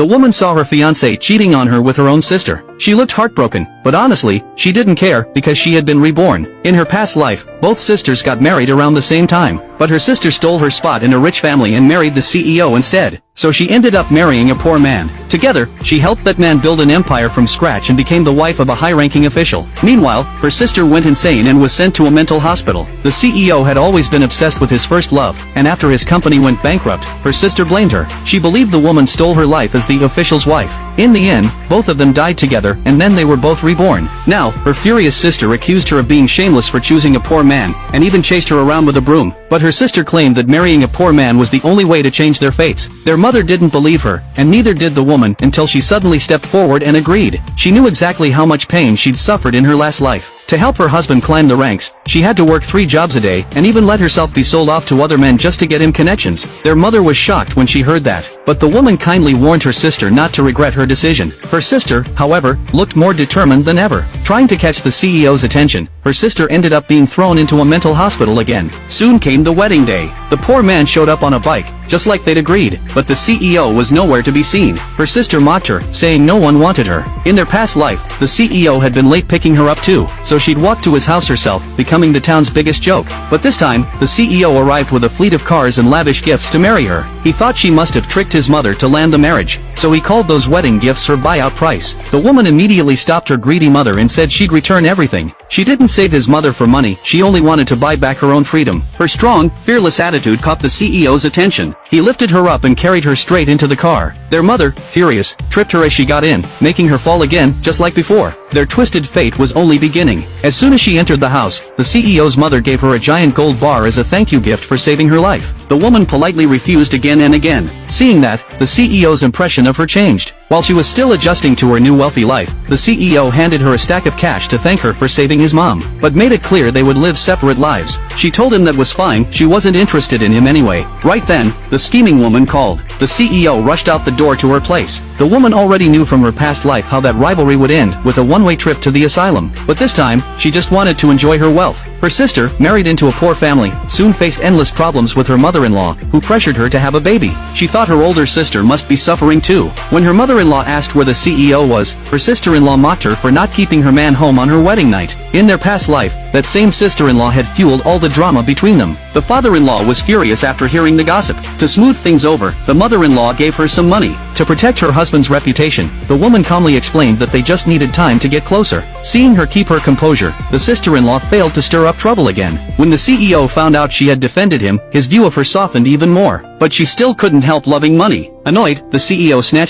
The woman saw her fiancé cheating on her with her own sister. She looked heartbroken, but honestly, she didn't care because she had been reborn. In her past life, both sisters got married around the same time, but her sister stole her spot in a rich family and married the CEO instead. So she ended up marrying a poor man. Together, she helped that man build an empire from scratch and became the wife of a high-ranking official. Meanwhile, her sister went insane and was sent to a mental hospital. The CEO had always been obsessed with his first love, and after his company went bankrupt, her sister blamed her. She believed the woman stole her life as the official's wife. In the end, both of them died together, and then they were both reborn. Now, her furious sister accused her of being shameless for choosing a poor man, and even chased her around with a broom. But her sister claimed that marrying a poor man was the only way to change their fates. Their mother didn't believe her, and neither did the woman until she suddenly stepped forward and agreed. She knew exactly how much pain she'd suffered in her last life. To help her husband climb the ranks, she had to work 3 jobs a day and even let herself be sold off to other men just to get him connections. Their mother was shocked when she heard that, but the woman kindly warned her sister not to regret her decision. Her sister, however, looked more determined than ever. Trying to catch the CEO's attention, her sister ended up being thrown into a mental hospital again. Soon came the wedding day. The poor man showed up on a bike, just like they'd agreed, but the CEO was nowhere to be seen. Her sister mocked her, saying no one wanted her. In their past life, the CEO had been late picking her up too, so she'd walk to his house herself, becoming the town's biggest joke. But this time, the CEO arrived with a fleet of cars and lavish gifts to marry her. He thought she must have tricked his mother to land the marriage, so he called those wedding gifts her buyout price. The woman immediately stopped her greedy mother and said she'd return everything. She didn't save his mother for money, she only wanted to buy back her own freedom. Her strong, fearless attitude caught the CEO's attention. He lifted her up and carried her straight into the car. Their mother, furious, tripped her as she got in, making her fall again, just like before. Their twisted fate was only beginning. As soon as she entered the house, the CEO's mother gave her a giant gold bar as a thank you gift for saving her life. The woman politely refused again and again. Seeing that, the CEO's impression of her changed. While she was still adjusting to her new wealthy life, the CEO handed her a stack of cash to thank her for saving his mom, but made it clear they would live separate lives. She told him that was fine, she wasn't interested in him anyway. Right then, the scheming woman called. The CEO rushed out the door to her place. The woman already knew from her past life how that rivalry would end, with a one-way trip to the asylum. But this time, she just wanted to enjoy her wealth. Her sister, married into a poor family, soon faced endless problems with her mother-in-law, who pressured her to have a baby. She thought her older sister must be suffering too. When her mother-in-law asked where the CEO was, her sister-in-law mocked her for not keeping her man home on her wedding night. In their past life, that same sister-in-law had fueled all the drama between them. The father-in-law was furious after hearing the gossip. To smooth things over, the mother-in-law gave her some money. To protect her husband's reputation, the woman calmly explained that they just needed time to get closer. Seeing her keep her composure, the sister-in-law failed to stir up trouble again. When the CEO found out she had defended him, his view of her softened even more. But she still couldn't help loving money. Annoyed, the CEO snatched